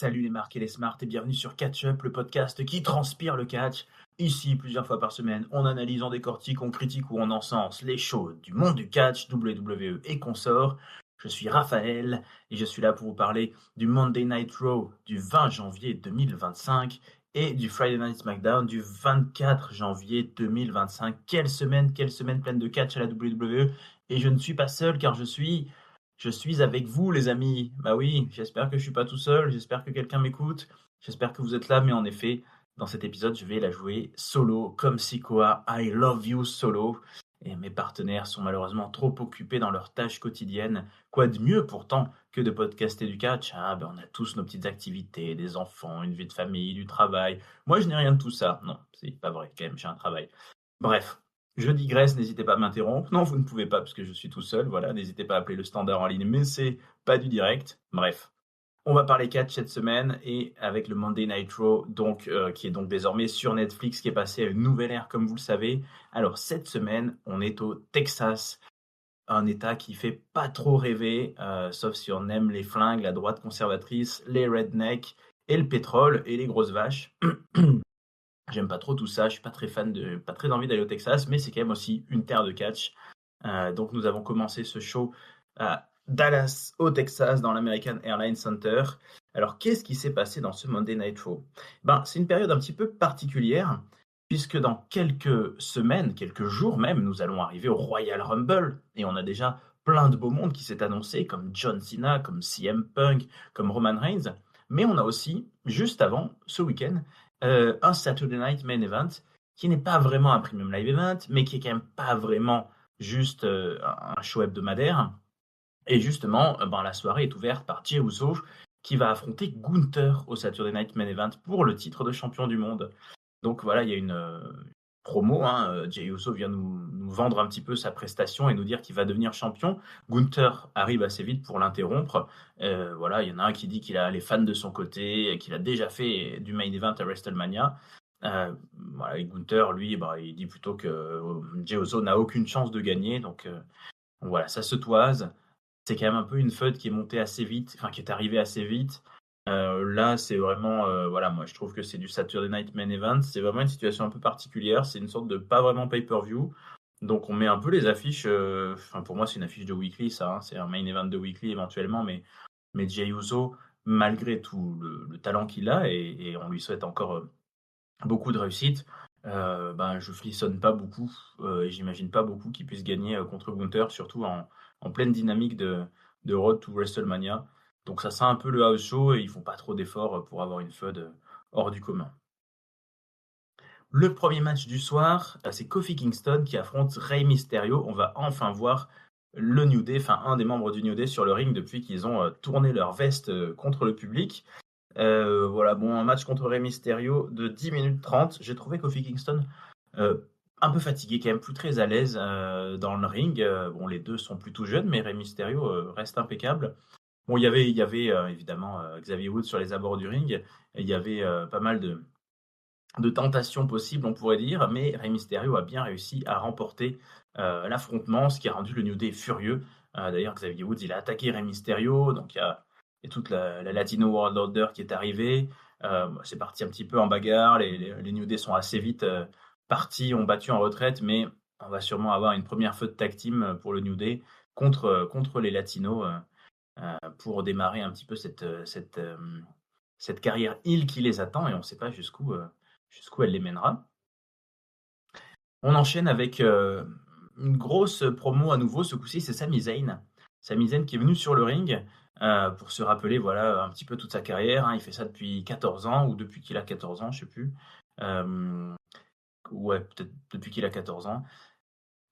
Salut les marques et les smarts et bienvenue sur Catch Up, le podcast qui transpire le catch. Ici, plusieurs fois par semaine, on analyse, on décortique, on critique ou on encense les shows du monde du catch, WWE et consorts. Je suis Raphaël et je suis là pour vous parler du Monday Night Raw du 20 janvier 2025 et du Friday Night SmackDown du 24 janvier 2025. Quelle semaine pleine de catch à la WWE. Et je ne suis pas seul car je suis avec vous, les amis. Bah oui, j'espère que je suis pas tout seul, j'espère que quelqu'un m'écoute, j'espère que vous êtes là, mais en effet, dans cet épisode, je vais la jouer solo, comme Sikoa, I love you solo. Et mes partenaires sont malheureusement trop occupés dans leurs tâches quotidiennes. Quoi de mieux pourtant que de podcaster du catch? Ah ben on a tous nos petites activités, des enfants, une vie de famille, du travail. Moi je n'ai rien de tout ça. Non, c'est pas vrai quand même, j'ai un travail. Bref, je digresse, n'hésitez pas à m'interrompre. Non, vous ne pouvez pas parce que je suis tout seul, voilà, n'hésitez pas à appeler le standard en ligne, mais c'est pas du direct. Bref, on va parler catch cette semaine et avec le Monday Night Raw, donc, qui est donc désormais sur Netflix, qui est passé à une nouvelle ère, comme vous le savez. Alors cette semaine, on est au Texas, un État qui fait pas trop rêver, sauf si on aime les flingues, la droite conservatrice, les rednecks et le pétrole et les grosses vaches. J'aime pas trop tout ça, je suis pas très pas très envie d'aller au Texas, mais c'est quand même aussi une terre de catch. Donc nous avons commencé ce show à Dallas, au Texas, dans l'American Airlines Center. Alors qu'est-ce qui s'est passé dans ce Monday Night Raw? C'est une période un petit peu particulière, puisque dans quelques semaines, quelques jours même, nous allons arriver au Royal Rumble, et on a déjà plein de beaux mondes qui s'est annoncé, comme John Cena, comme CM Punk, comme Roman Reigns. Mais on a aussi, juste avant, ce week-end, un Saturday Night Main Event qui n'est pas vraiment un Premium Live Event, mais qui est quand même pas vraiment juste un show hebdomadaire. Et justement, la soirée est ouverte par Jey Uso qui va affronter Gunther au Saturday Night Main Event pour le titre de champion du monde. Donc voilà, il y a une promo. Jey Uso vient nous vendre un petit peu sa prestation et nous dire qu'il va devenir champion. Gunther arrive assez vite pour l'interrompre. Voilà, il y en a un qui dit qu'il a les fans de son côté, et qu'il a déjà fait du main event à WrestleMania. Voilà, et Gunther, lui, il dit plutôt que Jey Uso n'a aucune chance de gagner. Donc voilà, ça se toise. C'est quand même un peu une feud qui est montée assez vite, enfin qui est arrivée assez vite. Là, c'est vraiment, voilà, moi je trouve que c'est du Saturday Night Main Event. C'est vraiment une situation un peu particulière. C'est une sorte de pas vraiment pay-per-view. Donc on met un peu les affiches. Pour moi, c'est une affiche de Weekly, ça. C'est un Main Event de Weekly éventuellement, mais Jey Uso, malgré tout le talent qu'il a, et on lui souhaite encore beaucoup de réussite. Je frissonne pas beaucoup, et j'imagine pas beaucoup qu'il puisse gagner contre Gunther, surtout en pleine dynamique de Road to WrestleMania. Donc ça sent un peu le house show et ils font pas trop d'efforts pour avoir une feud hors du commun. Le premier match du soir, c'est Kofi Kingston qui affronte Rey Mysterio. On va enfin voir le New Day, un des membres du New Day sur le ring depuis qu'ils ont tourné leur veste contre le public. Un match contre Rey Mysterio de 10 minutes 30. J'ai trouvé Kofi Kingston un peu fatigué, quand même plus très à l'aise dans le ring. Les deux sont plutôt jeunes, mais Rey Mysterio reste impeccable. Bon, il y avait évidemment Xavier Woods sur les abords du ring. Il y avait pas mal de tentations possibles, on pourrait dire, mais Rey Mysterio a bien réussi à remporter l'affrontement, ce qui a rendu le New Day furieux. D'ailleurs, Xavier Woods, il a attaqué Rey Mysterio, donc il y a toute la Latino World Order qui est arrivée. C'est parti un petit peu en bagarre, les New Day sont assez vite partis, ont battu en retraite, mais on va sûrement avoir une première feud tag team pour le New Day contre les Latinos pour démarrer un petit peu cette carrière heel qui les attend, et on ne sait pas jusqu'où elle les mènera. On enchaîne avec une grosse promo à nouveau. Ce coup-ci, c'est Sami Zayn. Sami Zayn qui est venu sur le ring pour se rappeler voilà, un petit peu toute sa carrière. Il fait ça depuis 14 ans, ou depuis qu'il a 14 ans, je ne sais plus. Peut-être depuis qu'il a 14 ans.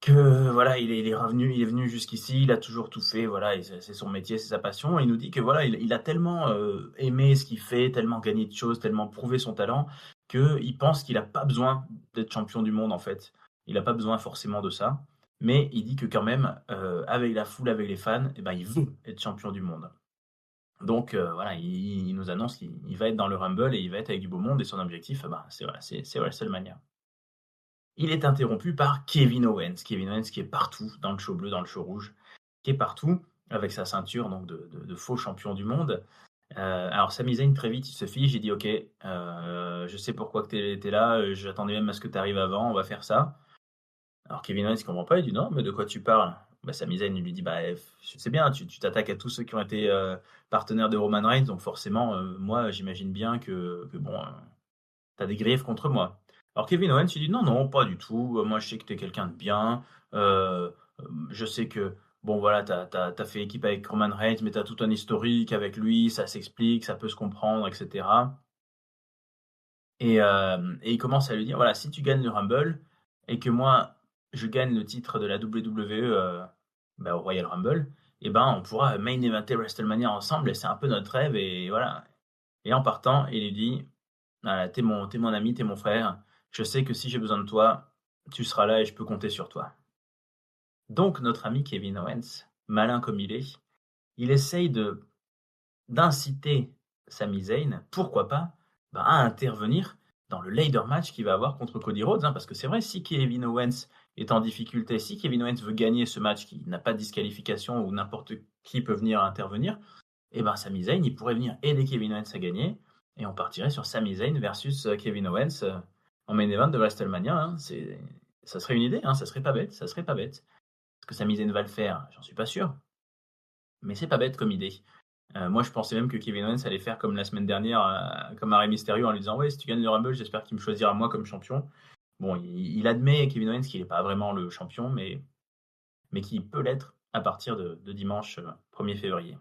Que voilà, il est venu jusqu'ici, il a toujours tout fait, voilà, c'est son métier, c'est sa passion. Et il nous dit que voilà, il a tellement aimé ce qu'il fait, tellement gagné de choses, tellement prouvé son talent, qu'il pense qu'il n'a pas besoin d'être champion du monde en fait. Il n'a pas besoin forcément de ça, mais il dit que quand même, avec la foule, avec les fans, il veut être champion du monde. Donc voilà, il nous annonce qu'il va être dans le Rumble et il va être avec du beau monde, et son objectif, c'est WrestleMania. Il est interrompu par Kevin Owens. Kevin Owens qui est partout, dans le show bleu, dans le show rouge, qui est partout, avec sa ceinture donc de faux champion du monde. Alors Sami Zayn très vite il se fige, il dit: «OK, je sais pourquoi que tu es là, j'attendais même à ce que tu arrives avant, on va faire ça». Alors Kevin Owens il comprend pas, il dit: «Non, mais de quoi tu parles?» Bah, Sami Zayn il lui dit: «Bah, je sais bien, tu t'attaques à tous ceux qui ont été, partenaires de Roman Reigns, donc forcément, moi j'imagine bien que bon, tu as des griefs contre moi». Alors Kevin Owens il dit: «Non, non, pas du tout, moi je sais que tu es quelqu'un de bien, je sais que bon voilà, tu as fait équipe avec Roman Reigns, mais tu as tout un historique avec lui, ça s'explique, ça peut se comprendre et cetera». Et il commence à lui dire: «Voilà, si tu gagnes le Rumble et que moi, je gagne le titre de la WWE, bah, au Royal Rumble et ben, on pourra main eventer WrestleMania ensemble et c'est un peu notre rêve» et voilà. Et en partant, il lui dit: «Voilà, tu es mon ami, tu es mon frère. Je sais que si j'ai besoin de toi, tu seras là et je peux compter sur toi». Donc notre ami Kevin Owens, malin comme il essaye de d'inciter Sami Zayn, pourquoi pas, bah, à intervenir dans le ladder match qu'il va avoir contre Cody Rhodes, hein, parce que c'est vrai, si Kevin Owens est en difficulté, si Kevin Owens veut gagner ce match qui n'a pas de disqualification où n'importe qui peut venir intervenir, et ben Sami Zayn, il pourrait venir aider Kevin Owens à gagner et on partirait sur Sami Zayn versus Kevin Owens en main event de WrestleMania. Hein. Ça serait une idée, hein, ça serait pas bête, ça serait pas bête. Est-ce que Sami Zayn va le faire? J'en suis pas sûr, mais c'est pas bête comme idée. Moi, je pensais même que Kevin Owens allait faire comme la semaine dernière, comme à Rey Mysterio en lui disant: «Ouais, si tu gagnes le Rumble, j'espère qu'il me choisira moi comme champion». Bon, il admet, Kevin Owens, qu'il n'est pas vraiment le champion, mais qu'il peut l'être à partir de dimanche 1er février.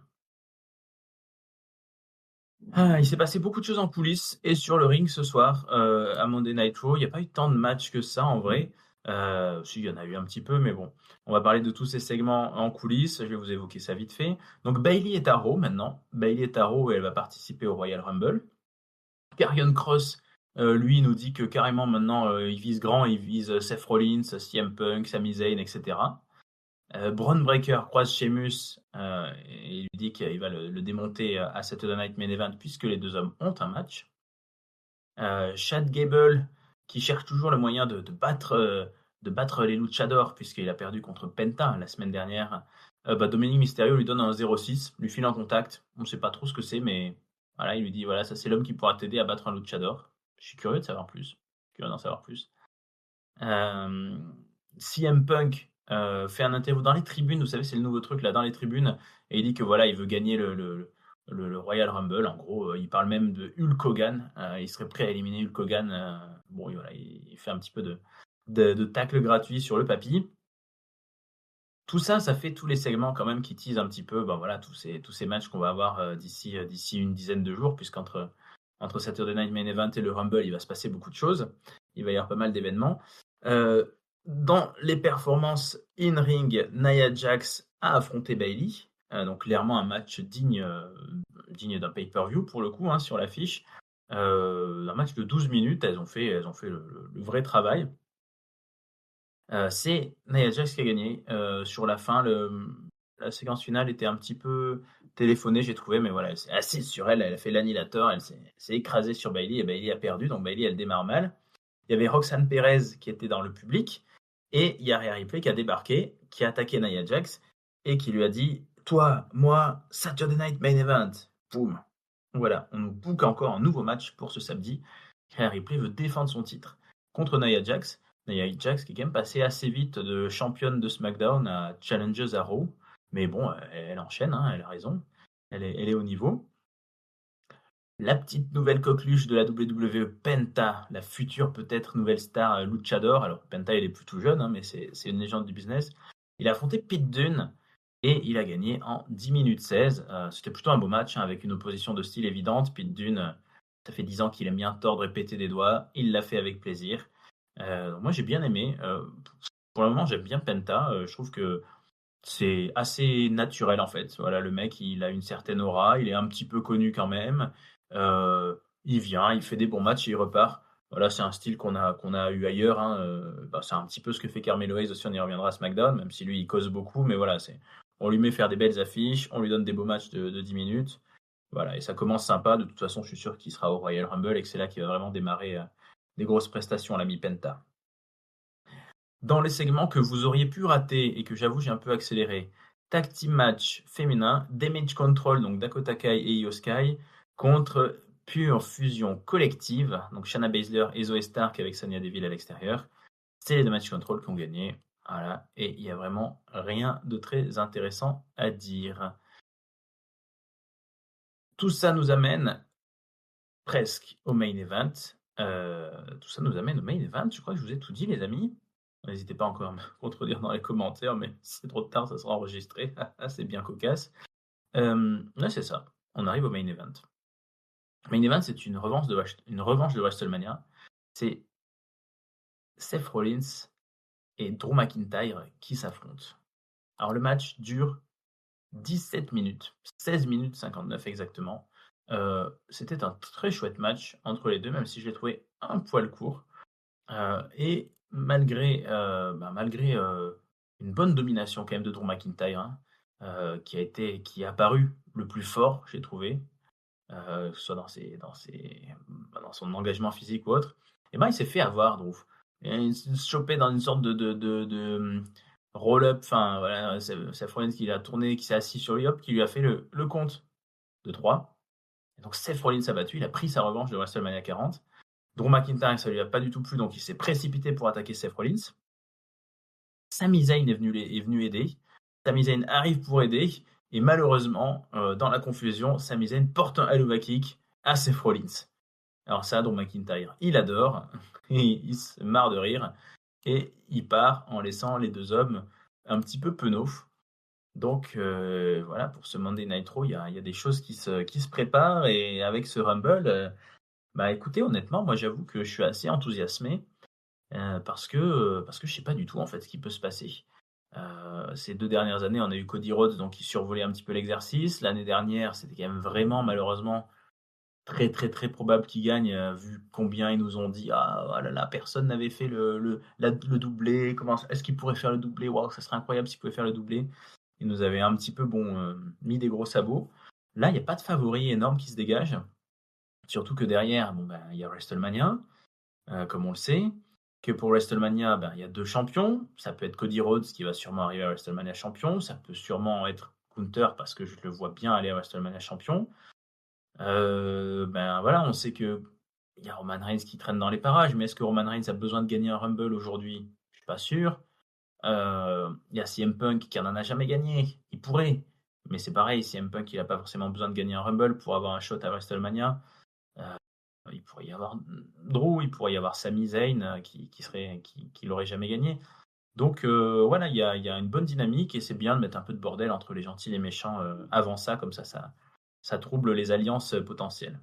Il s'est passé beaucoup de choses en coulisses et sur le ring ce soir, à Monday Night Raw. Il n'y a pas eu tant de matchs que ça en vrai. Si, il y en a eu un petit peu, mais bon. On va parler de tous ces segments en coulisses. Je vais vous évoquer ça vite fait. Donc Bayley est à Raw maintenant. Bayley est à Raw et elle va participer au Royal Rumble. Karrion Kross, lui, nous dit que carrément maintenant, il vise grand, il vise Seth Rollins, CM Punk, Sami Zayn, etc. Bron Breakker croise Sheamus et il lui dit qu'il va le démonter à Saturday Night Main Event puisque les deux hommes ont un match. Chad Gable qui cherche toujours le moyen de battre les Luchadors puisqu'il a perdu contre Penta la semaine dernière. Dominic Mysterio lui donne un 0-6, lui file un contact. On ne sait pas trop ce que c'est, mais voilà, il lui dit voilà, ça c'est l'homme qui pourra t'aider à battre un Luchador. Je suis curieux de savoir plus. Curieux d'en savoir plus. CM Punk fait un interview dans les tribunes, vous savez, c'est le nouveau truc là, dans les tribunes, et il dit que voilà, il veut gagner le Royal Rumble. En gros, il parle même de Hulk Hogan. Il serait prêt à éliminer Hulk Hogan. Bon, voilà, il fait un petit peu de tacle gratuit sur le papy. Tout ça, ça fait tous les segments quand même qui teasent un petit peu, ben voilà, tous ces matchs qu'on va avoir d'ici une dizaine de jours, entre Saturday Night Main Event et le Rumble, il va se passer beaucoup de choses. Il va y avoir pas mal d'événements. Dans les performances in-ring, Nia Jax a affronté Bayley. Donc clairement un match digne d'un pay-per-view pour le coup, hein, sur l'affiche. Un match de 12 minutes, elles ont fait le vrai travail. C'est Nia Jax qui a gagné. Sur la fin, la séquence finale était un petit peu téléphonée, j'ai trouvé, mais voilà, elle s'est assise sur elle, elle a fait l'annihilateur, elle s'est écrasée sur Bayley et Bayley a perdu, donc Bayley elle démarre mal. Il y avait Roxanne Perez qui était dans le public et il y a Rhea Ripley qui a débarqué, qui a attaqué Nia Jax et qui lui a dit: toi, moi, Saturday Night Main Event. Boum. Voilà, on nous book encore un nouveau match pour ce samedi. Rhea Ripley veut défendre son titre contre Nia Jax. Nia Jax qui est quand même passée assez vite de championne de SmackDown à Challenges à Raw. Mais bon, elle enchaîne, hein, elle a raison. Elle est au niveau. La petite nouvelle coqueluche de la WWE, Penta, la future peut-être nouvelle star luchador. Alors Penta il est plutôt jeune, hein, mais c'est une légende du business. Il a affronté Pete Dunne et il a gagné en 10 minutes 16. C'était plutôt un beau match, hein, avec une opposition de style évidente. Pete Dunne, ça fait 10 ans qu'il aime bien tordre et péter des doigts. Il l'a fait avec plaisir. Moi j'ai bien aimé. Pour le moment j'aime bien Penta. Je trouve que c'est assez naturel en fait. Voilà, le mec, il a une certaine aura, il est un petit peu connu quand même. Il vient, il fait des bons matchs et il repart. Voilà, c'est un style qu'on a eu ailleurs, hein. C'est un petit peu ce que fait Carmelo Hayes aussi, on y reviendra à SmackDown, même si lui il cause beaucoup, mais voilà, on lui met faire des belles affiches, on lui donne des beaux matchs de 10 minutes. Voilà, et ça commence sympa. De toute façon, je suis sûr qu'il sera au Royal Rumble et que c'est là qu'il va vraiment démarrer des grosses prestations à l'ami Penta. Dans les segments que vous auriez pu rater et que j'avoue j'ai un peu accéléré, Tag Team Match féminin, Damage Control, donc Dakota Kai et Io Sky, contre Pure Fusion Collective, donc Shayna Baszler et Zoe Stark avec Sonya Deville à l'extérieur. C'est les Damage Control qui ont gagné. Voilà, et il n'y a vraiment rien de très intéressant à dire. Tout ça nous amène presque au main event. Tout ça nous amène au main event. Je crois que je vous ai tout dit, les amis. N'hésitez pas encore à me contredire dans les commentaires, mais si c'est trop tard, ça sera enregistré. C'est bien cocasse. Là, c'est ça. On arrive au main event. Main event, c'est une revanche de WrestleMania. C'est Seth Rollins et Drew McIntyre qui s'affrontent. Alors, le match dure 17 minutes, 16 minutes 59 exactement. C'était un très chouette match entre les deux, même si je l'ai trouvé un poil court. Et malgré une bonne domination quand même de Drew McIntyre, hein, qui est apparu le plus fort, j'ai trouvé, que ce soit dans son engagement physique ou autre, et ben il s'est fait avoir, Drew. Et il se chopait dans une sorte de roll-up, enfin voilà, Seth Rollins qui l'a tourné, qui s'est assis sur lui, hop, qui lui a fait le compte de 3. Et donc Seth Rollins s'est battu, il a pris sa revanche de WrestleMania 40. Drew McIntyre, ça lui a pas du tout plu, donc il s'est précipité pour attaquer Seth Rollins. Sami Zayn est venu aider. Sami Zayn arrive pour aider, et malheureusement, dans la confusion, Sami Zayn porte un Helluva Kick à Seth Rollins. Alors ça, Drew McIntyre, il adore, et il se marre de rire, et il part en laissant les deux hommes un petit peu penauds. Donc voilà, pour ce Monday Night Raw, il y a des choses qui se préparent, et avec ce Rumble, bah écoutez, honnêtement, moi j'avoue que je suis assez enthousiasmé, parce que je sais pas du tout en fait ce qui peut se passer. Ces 2 dernières années, on a eu Cody Rhodes donc qui survolait un petit peu l'exercice. L'année dernière, c'était quand même vraiment malheureusement très, très, très probable qu'il gagne, vu combien ils nous ont dit: «Ah, oh là là, personne n'avait fait le doublé, comment est-ce qu'il pourrait faire le doublé? Waouh, ça serait incroyable s'il pouvait faire le doublé». Ils nous avaient un petit peu mis des gros sabots. Là, il y a pas de favori énorme qui se dégage, surtout que derrière, bon, ben, il y a WrestleMania, comme on le sait, que pour WrestleMania, ben, il y a 2 champions. Ça peut être Cody Rhodes qui va sûrement arriver à WrestleMania champion, ça peut sûrement être Gunther parce que je le vois bien aller à WrestleMania champion. Ben, voilà, on sait qu'il y a Roman Reigns qui traîne dans les parages, mais est-ce que Roman Reigns a besoin de gagner un Rumble aujourd'hui? Je suis pas sûr. Il y a CM Punk qui n'en a jamais gagné, il pourrait, mais c'est pareil, CM Punk il a pas forcément besoin de gagner un Rumble pour avoir un shot à WrestleMania. Heu, il pourrait y avoir Drew, il pourrait y avoir Sami Zayn, qui l'aurait jamais gagné. Donc voilà, il y a une bonne dynamique, et c'est bien de mettre un peu de bordel entre les gentils et les méchants, avant ça, comme ça trouble les alliances, potentielles.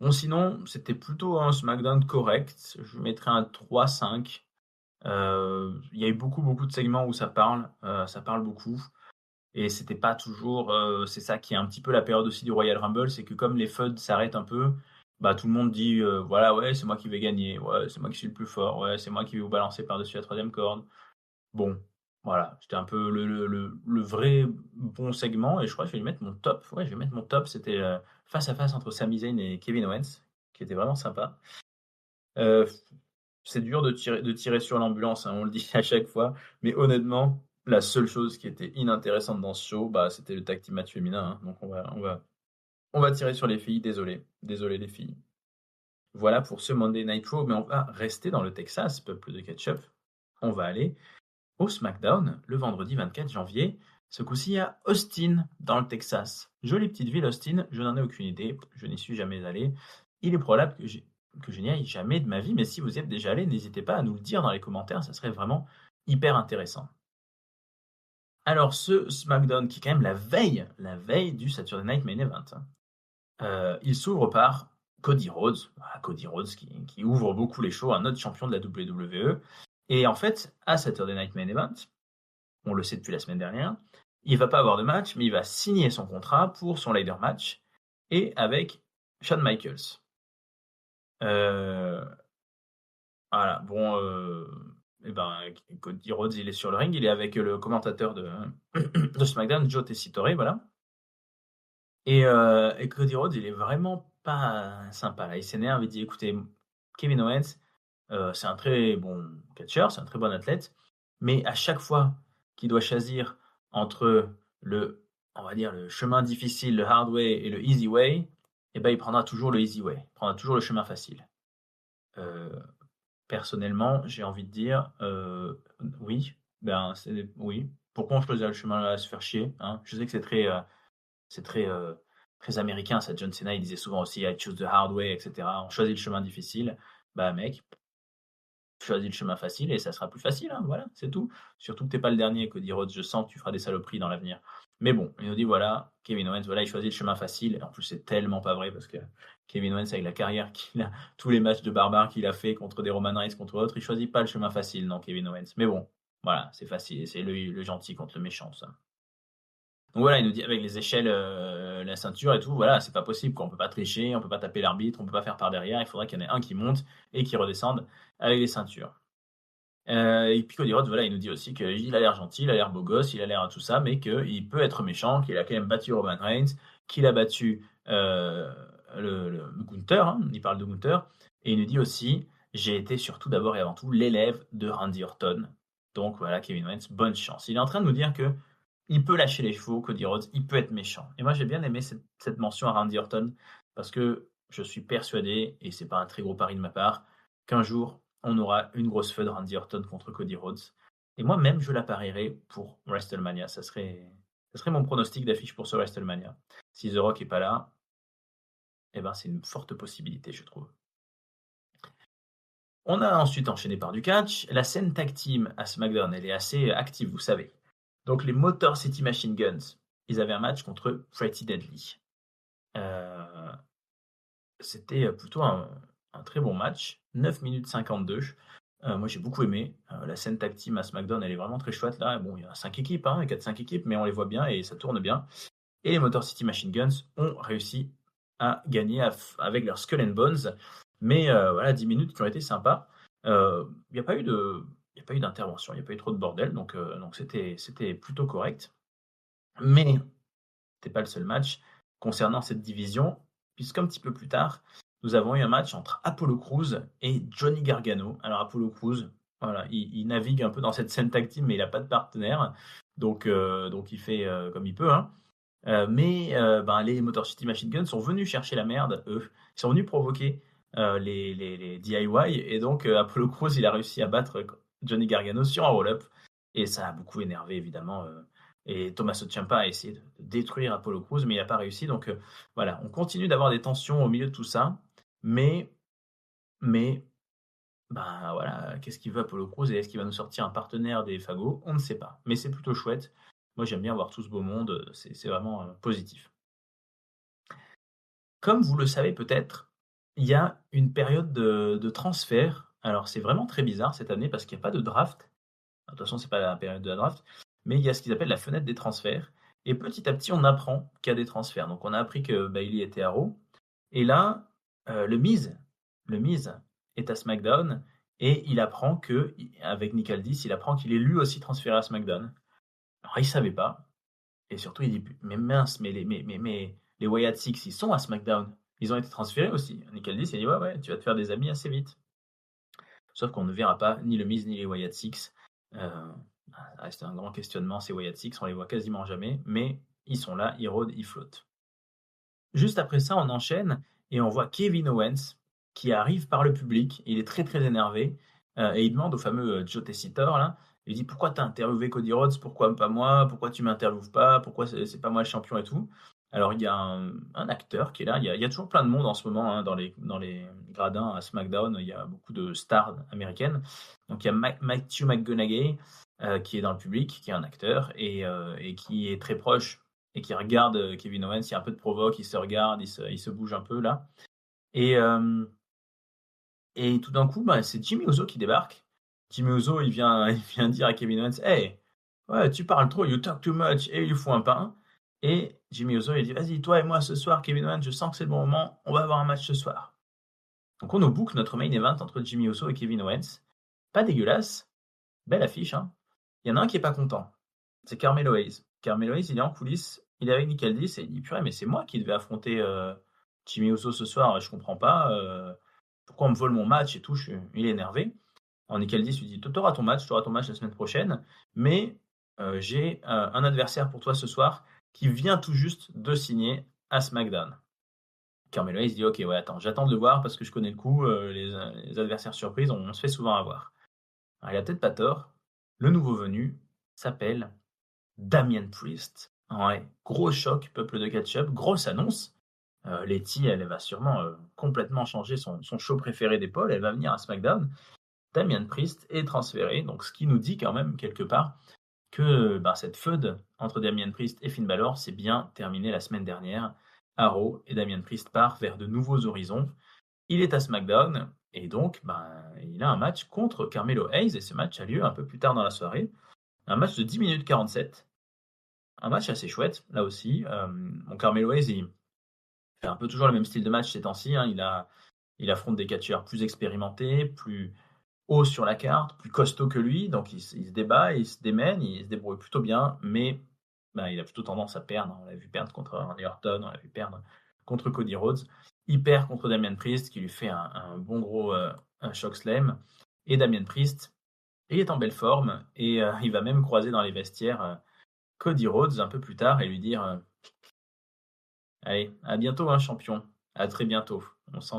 Bon, sinon, c'était plutôt un SmackDown correct. Je mettrais un 3-5. Il y a eu beaucoup, beaucoup de segments où ça parle beaucoup, et c'était pas toujours, c'est ça qui est un petit peu la période aussi du Royal Rumble, c'est que comme les feuds s'arrêtent un peu, bah tout le monde dit voilà, ouais, c'est moi qui vais gagner, ouais, c'est moi qui suis le plus fort, ouais, c'est moi qui vais vous balancer par-dessus la troisième corde. Bon, voilà, c'était un peu le vrai bon segment, et je crois que je vais lui mettre mon top. Ouais, je vais mettre mon top, c'était face à face entre Sami Zayn et Kevin Owens, qui était vraiment sympa. Euh, c'est dur de tirer sur l'ambulance, hein, on le dit à chaque fois, mais honnêtement, la seule chose qui était inintéressante dans ce show, bah, c'était le tag team match féminin, hein. Donc on va tirer sur les filles, désolé les filles. Voilà pour ce Monday Night Raw, mais on va rester dans le Texas, peuple de ketchup. On va aller au SmackDown le vendredi 24 janvier. Ce coup-ci à Austin, dans le Texas. Jolie petite ville, Austin, je n'en ai aucune idée, je n'y suis jamais allé. Il est probable que je n'y aille jamais de ma vie, mais si vous y êtes déjà allé, n'hésitez pas à nous le dire dans les commentaires, ça serait vraiment hyper intéressant. Alors, ce SmackDown qui est quand même la veille du Saturday Night Main Event, il s'ouvre par Cody Rhodes, voilà, Cody Rhodes qui ouvre beaucoup les shows, un autre champion de la WWE. Et en fait, à Saturday Night Main Event, on le sait depuis la semaine dernière, il va pas avoir de match, mais il va signer son contrat pour son ladder match, et avec Shawn Michaels. Voilà, bon, et ben, Cody Rhodes, il est sur le ring, il est avec le commentateur de SmackDown, Joe Tessitore, voilà. Et Cody Rhodes, il est vraiment pas sympa là. Il s'énerve, il dit écoutez, Kevin Owens, c'est un très bon catcheur, c'est un très bon athlète, mais à chaque fois qu'il doit choisir entre on va dire, le chemin difficile, le hard way et le easy way, eh ben, il prendra toujours le easy way. Il prendra toujours le chemin facile. Heu, Personnellement, j'ai envie de dire, oui, oui. Pourquoi on choisirait le chemin à se faire chier, hein? Je sais que c'est très américain ça. John Cena, il disait souvent aussi: «I choose the hard way» et cetera. On choisit le chemin difficile. Bah, mec, choisis le chemin facile et ça sera plus facile, hein, voilà, c'est tout. Surtout que tu pas le dernier, Cody Rhodes, je sens que tu feras des saloperies dans l'avenir. Mais bon, il nous dit voilà, Kevin Owens, voilà, il choisit le chemin facile. Et en plus, c'est tellement pas vrai parce que Kevin Owens, avec la carrière qu'il a, tous les matchs de barbare qu'il a fait contre des Roman Reigns, contre d'autres, il choisit pas le chemin facile, non, Kevin Owens. Mais bon, voilà, c'est facile, c'est le gentil contre le méchant, ça. Donc voilà, il nous dit avec les échelles, la ceinture et tout, voilà, c'est pas possible quoi. On peut pas tricher, on peut pas taper l'arbitre, on peut pas faire par derrière. Il faudrait qu'il y en ait un qui monte et qui redescende avec les ceintures. Et puis Cody Rhodes, voilà, il nous dit aussi qu'il a l'air gentil, il a l'air beau gosse, il a l'air tout ça, mais qu'il peut être méchant, qu'il a quand même battu Roman Reigns, qu'il a battu le Gunther, hein, il parle de Gunther, et il nous dit aussi: j'ai été surtout d'abord et avant tout l'élève de Randy Orton. Donc voilà, Kevin Owens, bonne chance. Il est en train de nous dire que il peut lâcher les chevaux, Cody Rhodes, il peut être méchant. Et moi j'ai bien aimé cette mention à Randy Orton, parce que je suis persuadé, et c'est pas un très gros pari de ma part, qu'un jour on aura une grosse feud Randy Orton contre Cody Rhodes. Et moi-même, je la parierais pour WrestleMania. Ça serait mon pronostic d'affiche pour ce WrestleMania. Si The Rock est pas là, eh ben, c'est une forte possibilité, je trouve. On a ensuite enchaîné par du catch. La scène tag team à SmackDown, elle est assez active, vous savez. Donc les Motor City Machine Guns, ils avaient un match contre Pretty Deadly. C'était plutôt un très bon match. 9 minutes 52. Moi, j'ai beaucoup aimé. La scène tag team à SmackDown, elle est vraiment très chouette là. Bon, il y a 5 équipes, hein, 4-5 équipes, mais on les voit bien et ça tourne bien. Et les Motor City Machine Guns ont réussi à gagner avec leur Skull and Bones. Mais voilà, 10 minutes qui ont été sympas. Il n'y a pas eu d'intervention, il n'y a pas eu trop de bordel, donc c'était plutôt correct. Mais c'était pas le seul match concernant cette division, puisqu'un petit peu plus tard, nous avons eu un match entre Apollo Crews et Johnny Gargano. Alors Apollo Crews, voilà, il navigue un peu dans cette scène tag team, mais il n'a pas de partenaire, donc il fait comme il peut, hein. Mais les Motor City Machine Guns sont venus chercher la merde, eux. Ils sont venus provoquer les DIY, et donc Apollo Crews, il a réussi à battre Johnny Gargano sur un roll-up, et ça a beaucoup énervé évidemment. Et Tommaso Ciampa a essayé de détruire Apollo Crews, mais il n'a pas réussi. Donc voilà, on continue d'avoir des tensions au milieu de tout ça, mais voilà, qu'est-ce qu'il veut Apollo Crews et est-ce qu'il va nous sortir un partenaire des fagots? On ne sait pas, mais c'est plutôt chouette. Moi, j'aime bien voir tout ce beau monde, c'est vraiment positif. Comme vous le savez peut-être, il y a une période de transfert. Alors, c'est vraiment très bizarre cette année parce qu'il n'y a pas de draft. De toute façon, c'est pas la période de la draft, mais il y a ce qu'ils appellent la fenêtre des transferts. Et petit à petit, on apprend qu'il y a des transferts. Donc, on a appris que Bayley était à Raw. Et là, le Miz est à SmackDown et il apprend que, avec Nick Aldis, il apprend qu'il est lui aussi transféré à SmackDown. Alors, il savait pas. Et surtout, il dit, mais mince, mais les Wyatt Six, ils sont à SmackDown. Ils ont été transférés aussi. Nick Aldis, il dit, ouais, tu vas te faire des amis assez vite. Sauf qu'on ne verra pas ni le Miz ni les Wyatt Six. Ça reste un grand questionnement, ces Wyatt Six, on les voit quasiment jamais, mais ils sont là, ils rôdent, ils flottent. Juste après ça, on enchaîne et on voit Kevin Owens qui arrive par le public. Il est très très énervé et il demande au fameux Joe Tessitore là. Il dit pourquoi t'as interviewé Cody Rhodes, pourquoi pas moi, pourquoi tu m'interviewes pas, pourquoi c'est pas moi le champion et tout. Alors il y a un acteur qui est là. Il y a toujours plein de monde en ce moment hein, dans les gradins à SmackDown. Il y a beaucoup de stars américaines. Donc il y a Matthew McConaughey qui est dans le public, qui est un acteur et qui est très proche et qui regarde Kevin Owens. Il y a un peu de provoque, il se regarde, il se bouge un peu là. Et tout d'un coup, c'est Jimmy Uso qui débarque. Jimmy Uso, il vient dire à Kevin Owens, hey, ouais, tu parles trop, you talk too much, et il lui faut un pain. Et Jimmy Uso, il dit, vas-y, toi et moi ce soir, Kevin Owens, je sens que c'est le bon moment, on va avoir un match ce soir. Donc on nous book notre main event entre Jimmy Uso et Kevin Owens. Pas dégueulasse, belle affiche, hein. Il y en a un qui est pas content, c'est Carmelo Hayes. Carmelo Hayes, il est en coulisses, il est avec Nick Aldis et il dit purée, mais c'est moi qui devais affronter Jimmy Uso ce soir, je comprends pas pourquoi on me vole mon match et tout, il est énervé. Alors Nick Aldis lui dit t'auras ton match la semaine prochaine, mais j'ai un adversaire pour toi ce soir qui vient tout juste de signer à SmackDown. Carmelo Hayes dit: «OK, ouais, attends, j'attends de le voir parce que je connais le coup, les adversaires surprises, on se fait souvent avoir». Alors il a peut-être pas tort, le nouveau venu s'appelle Damian Priest. Ouais, gros choc, peuple de catch-up, grosse annonce. Letty, elle va sûrement, complètement changer son show préféré d'épaule, elle va venir à SmackDown. Damian Priest est transféré, donc ce qui nous dit quand même quelque part que, bah, cette feud entre Damian Priest et Finn Balor s'est bien terminée la semaine dernière à Raw et Damian Priest part vers de nouveaux horizons. Il est à SmackDown et donc, ben, il a un match contre Carmelo Hayes et ce match a lieu un peu plus tard dans la soirée. Un match de 10 minutes 47, un match assez chouette là aussi. Bon, Carmelo Hayes, il fait un peu toujours le même style de match ces temps-ci, hein. Il affronte des catcheurs plus expérimentés, plus haut sur la carte, plus costaud que lui, donc il se débat, il se démène, il se débrouille plutôt bien, mais bah, il a plutôt tendance à perdre. On l'a vu perdre contre Randy Orton, on l'a vu perdre contre Cody Rhodes. Il perd contre Damian Priest, qui lui fait un bon gros un choc slam. Et Damian Priest, il est en belle forme, et il va même croiser dans les vestiaires Cody Rhodes un peu plus tard et lui dire allez, à bientôt, hein, champion, à très bientôt. On sent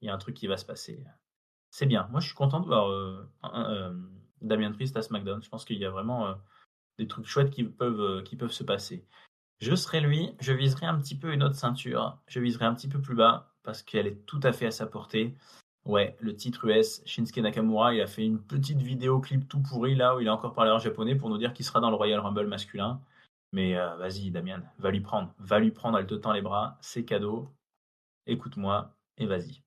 il y a un truc qui va se passer. C'est bien. Moi, je suis content de voir, Damian Priest à SmackDown. Je pense qu'il y a vraiment, des trucs chouettes qui peuvent se passer. Je serais lui, je viserais un petit peu une autre ceinture. Je viserais un petit peu plus bas parce qu'elle est tout à fait à sa portée. Ouais, le titre US, Shinsuke Nakamura, il a fait une petite vidéo clip tout pourri là où il a encore parlé en japonais pour nous dire qu'il sera dans le Royal Rumble masculin. Mais vas-y, Damian, va lui prendre, elle te tend les bras, c'est cadeau. Écoute-moi et vas-y.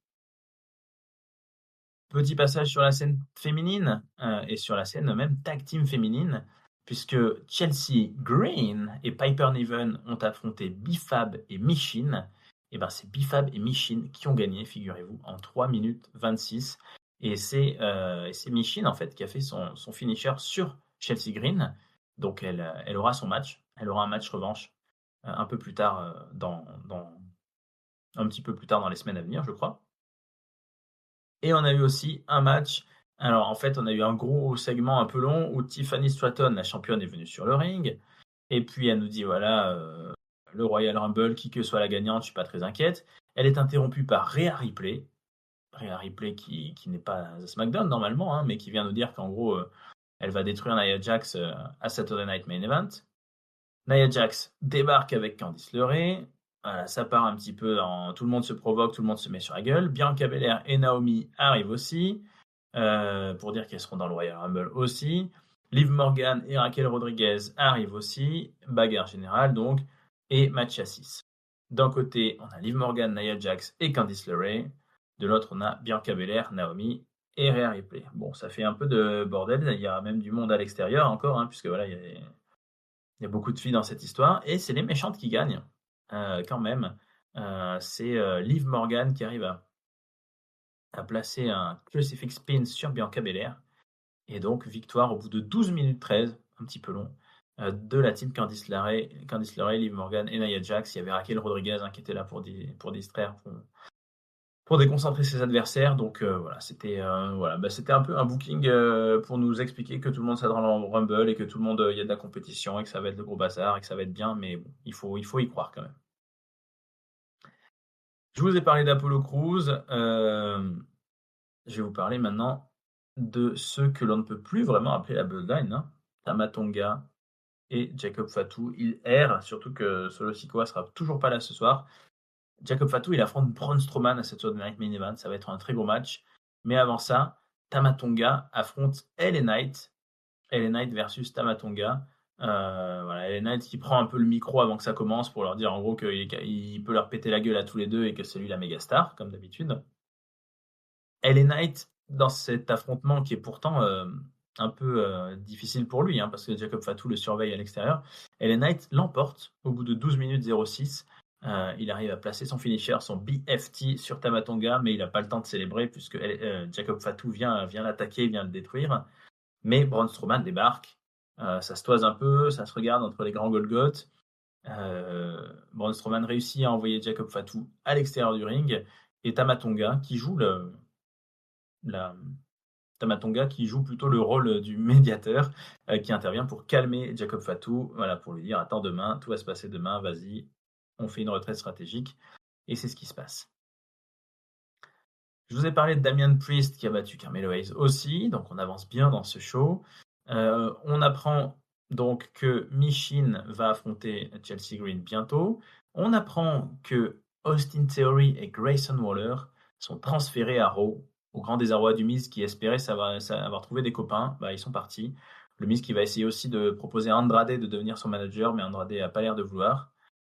Petit passage sur la scène féminine, et sur la scène même tag team féminine, puisque Chelsea Green et Piper Niven ont affronté Bifab et Michin. Et ben c'est Bifab et Michin qui ont gagné, figurez-vous, en 3 minutes 26. Et c'est Michin en fait qui a fait son finisher sur Chelsea Green. Donc elle aura son match, elle aura un match revanche un peu plus tard, un petit peu plus tard dans les semaines à venir, je crois. Et on a eu aussi un match. Alors en fait, on a eu un gros segment un peu long où Tiffany Stratton, la championne, est venue sur le ring. Et puis elle nous dit voilà, le Royal Rumble, qui que soit la gagnante, je suis pas très inquiète. Elle est interrompue par Rhea Ripley. Rhea Ripley qui n'est pas à SmackDown normalement, hein, mais qui vient nous dire qu'en gros, elle va détruire Nia Jax à Saturday Night Main Event. Nia Jax débarque avec Candice LeRae. Voilà, ça part un petit peu tout le monde se provoque, tout le monde se met sur la gueule. Bianca Belair et Naomi arrivent aussi pour dire qu'elles seront dans le Royal Rumble aussi. Liv Morgan et Raquel Rodriguez arrivent aussi. Bagarre générale donc. Et match à 6. D'un côté, on a Liv Morgan, Nia Jax et Candice LeRae. De l'autre, on a Bianca Belair, Naomi et Rhea Ripley. Bon, ça fait un peu de bordel. Il y a même du monde à l'extérieur encore, hein, puisque voilà, il y a beaucoup de filles dans cette histoire et c'est les méchantes qui gagnent, quand même. C'est, Liv Morgan qui arrive à placer un crucifix pin sur Bianca Belair et donc victoire au bout de 12 minutes 13, un petit peu long, de la team Candice LeRae, Liv Morgan et Nia Jax. Il y avait Raquel Rodriguez, hein, qui était là pour distraire, pour déconcentrer ses adversaires. Donc voilà, c'était un peu un booking pour nous expliquer que tout le monde sera dans le Rumble et que tout le monde, il y a de la compétition et que ça va être le gros bazar et que ça va être bien, mais bon, il faut y croire quand même. Je vous ai parlé d'Apollo Crews, je vais vous parler maintenant de ceux que l'on ne peut plus vraiment appeler la Bloodline, hein. Tama Tonga et Jacob Fatu, ils errent, surtout que Solo Sikoa sera toujours pas là ce soir. Jacob Fatu, il affronte Braun Strowman à cette Saturday Night Main Event. Ça va être un très gros match. Mais avant ça, Tamatonga affronte LA Knight. LA Knight versus Tamatonga. Voilà, LA Knight qui prend un peu le micro avant que ça commence pour leur dire en gros qu'il peut leur péter la gueule à tous les deux et que c'est lui la méga star, comme d'habitude. LA Knight, dans cet affrontement qui est pourtant un peu difficile pour lui, hein, parce que Jacob Fatu le surveille à l'extérieur, LA Knight l'emporte au bout de 12 minutes 06. Il arrive à placer son finisher, son BFT sur Tamatonga, mais il n'a pas le temps de célébrer puisque Jacob Fatu vient l'attaquer, vient le détruire. Mais Braun Strowman débarque, ça se toise un peu, ça se regarde entre les grands Golgoth. Braun Strowman réussit à envoyer Jacob Fatu à l'extérieur du ring et Tamatonga qui joue la Tamatonga qui joue plutôt le rôle du médiateur, qui intervient pour calmer Jacob Fatou, voilà, pour lui dire: «Attends demain, tout va se passer demain, vas-y, on fait une retraite stratégique» et c'est ce qui se passe. Je vous ai parlé de Damian Priest qui a battu Carmelo Hayes aussi, donc on avance bien dans ce show. On apprend donc que Michin va affronter Chelsea Green bientôt. On apprend que Austin Theory et Grayson Waller sont transférés à Raw, au grand désarroi du Miz qui espérait avoir trouvé des copains. Bah, ils sont partis. Le Miz qui va essayer aussi de proposer à Andrade de devenir son manager, mais Andrade n'a pas l'air de vouloir.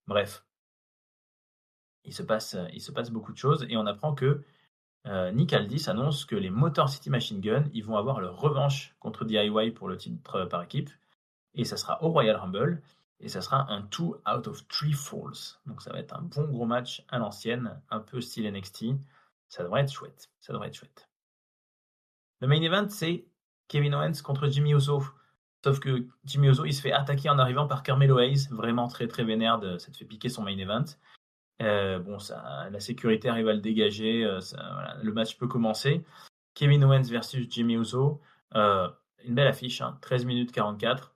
Bref, il se passe beaucoup de choses et on apprend que Nick Aldis annonce que les Motor City Machine Gun, ils vont avoir leur revanche contre DIY pour le titre par équipe. Et ça sera au Royal Rumble. Et ça sera un 2 out of 3 falls. Donc ça va être un bon gros match à l'ancienne, un peu style NXT. Ça devrait être chouette. Ça devrait être chouette. Le main event, c'est Kevin Owens contre Jimmy Uso. Sauf que Jimmy Uso, il se fait attaquer en arrivant par Carmelo Hayes. Vraiment très très vénère. Ça te fait piquer son main event. Bon, la sécurité arrive à le dégager. Voilà, le match peut commencer. Kevin Owens versus Jimmy Uso. Une belle affiche, hein, 13 minutes 44.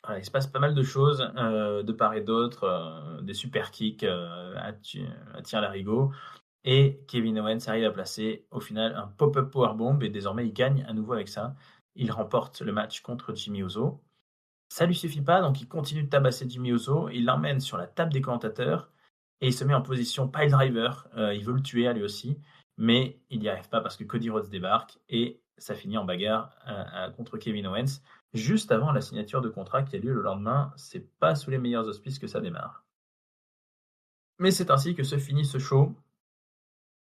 Voilà, il se passe pas mal de choses de part et d'autre, des super kicks à tir larigot. Et Kevin Owens arrive à placer au final un pop-up powerbomb et désormais il gagne à nouveau avec ça. Il remporte le match contre Jimmy Uso. Ça lui suffit pas, donc il continue de tabasser Jimmy Uso. Il l'emmène sur la table des commentateurs et il se met en position pile driver. Il veut le tuer à lui aussi, mais il n'y arrive pas parce que Cody Rhodes débarque et ça finit en bagarre contre Kevin Owens juste avant la signature de contrat qui a lieu le lendemain. C'est pas sous les meilleurs auspices que ça démarre. Mais c'est ainsi que se finit ce show.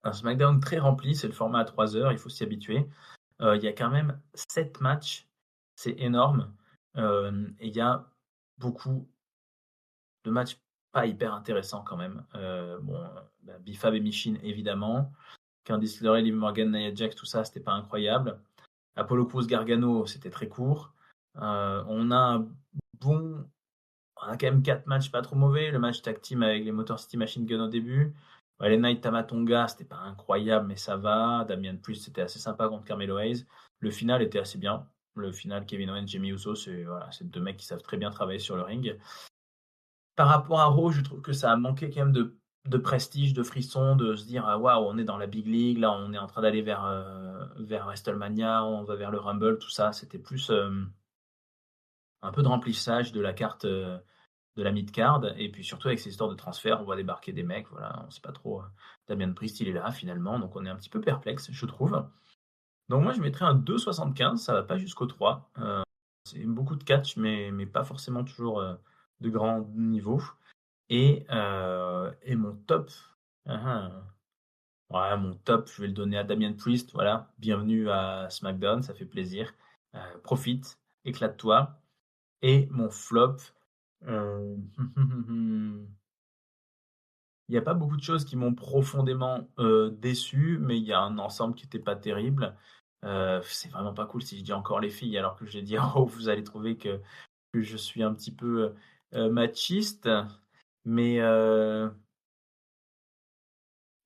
Un SmackDown très rempli, c'est le format à 3 heures, il faut s'y habituer. Il y a quand même 7 matchs, c'est énorme. Et il y a beaucoup de matchs pas hyper intéressants quand même. Bifab et Michin évidemment. Candice LeRae, Liv Morgan, Nia Jax, tout ça, c'était pas incroyable. Apollo Crews Gargano, c'était très court. On a quand même 4 matchs pas trop mauvais. Le match tag team avec les Motor City Machine Gun au début. Les Knight Tamatonga, c'était pas incroyable, mais ça va. Damian Priest, c'était assez sympa contre Carmelo Hayes. Le final était assez bien. Le final, Kevin Owens, Jimmy Uso, c'est deux mecs qui savent très bien travailler sur le ring. Par rapport à Raw, je trouve que ça a manqué quand même de prestige, de frisson, de se dire waouh, on est dans la big league, là on est en train d'aller vers WrestleMania, on va vers le Rumble, tout ça. C'était plus un peu de remplissage de la carte de la mid-card, et puis surtout avec ces histoires de transfert, on voit débarquer des mecs, voilà, on sait pas trop. Damian Priest, il est là finalement, donc on est un petit peu perplexe, je trouve. Donc moi je mettrais un 2,75, ça va pas jusqu'au 3. C'est beaucoup de catch, mais pas forcément toujours de grand niveau. Et mon top, mon top, je vais le donner à Damian Priest, voilà, bienvenue à SmackDown, ça fait plaisir. Profite, éclate-toi. Et mon flop, il n'y a pas beaucoup de choses qui m'ont profondément déçu, mais il y a un ensemble qui n'était pas terrible. C'est vraiment pas cool si je dis encore les filles, alors que je vais dire, oh, vous allez trouver que je suis un petit peu machiste. Mais je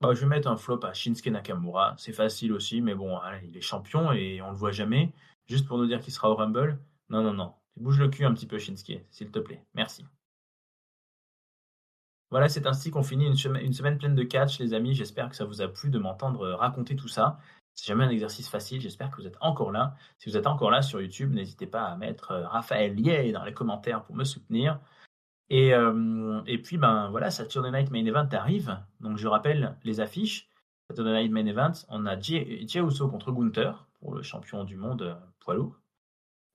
vais mettre un flop à Shinsuke Nakamura. C'est facile aussi, mais bon, il est champion et on le voit jamais. Juste pour nous dire qu'il sera au Rumble. Non, non, non. Bouge le cul un petit peu, Shinsuke, s'il te plaît. Merci. Voilà, c'est ainsi qu'on finit une semaine pleine de catch, les amis. J'espère que ça vous a plu de m'entendre raconter tout ça. C'est jamais un exercice facile. J'espère que vous êtes encore là. Si vous êtes encore là sur YouTube, n'hésitez pas à mettre Raphaël Lié dans les commentaires pour me soutenir. Et puis, voilà, Saturday Night Main Event arrive. Donc, je rappelle les affiches. Saturday Night Main Event, on a Jey Uso contre Gunther pour le champion du monde poids lourd.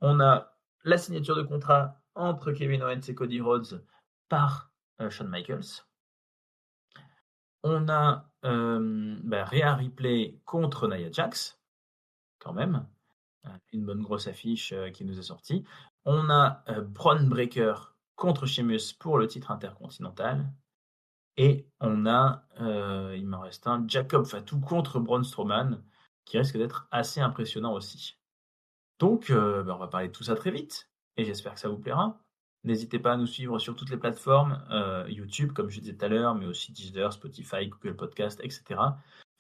On a la signature de contrat entre Kevin Owens et Cody Rhodes par Shawn Michaels. On a Rhea Ripley contre Nia Jax, quand même. Une bonne grosse affiche qui nous est sortie. On a Bron Breakker contre Sheamus pour le titre intercontinental. Et on a, il m'en reste un, Jacob Fatu contre Braun Strowman, qui risque d'être assez impressionnant aussi. Donc, on va parler de tout ça très vite, et j'espère que ça vous plaira. N'hésitez pas à nous suivre sur toutes les plateformes, YouTube, comme je disais tout à l'heure, mais aussi Deezer, Spotify, Google Podcast, etc.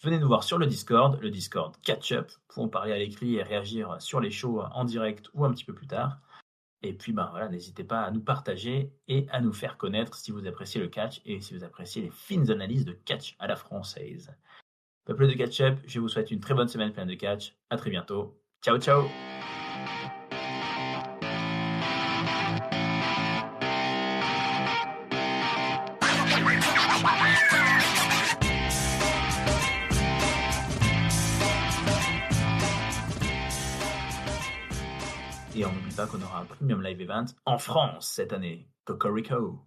venez nous voir sur le Discord Catch-up, pour en parler à l'écrit et réagir sur les shows en direct ou un petit peu plus tard. Et puis, ben voilà, n'hésitez pas à nous partager et à nous faire connaître si vous appréciez le catch et si vous appréciez les fines analyses de catch à la française. Peuple de Catch-up, je vous souhaite une très bonne semaine pleine de catch. À très bientôt. Ciao, ciao! Et on n'oublie pas qu'on aura un Premium Live Event en France cette année. Cocorico!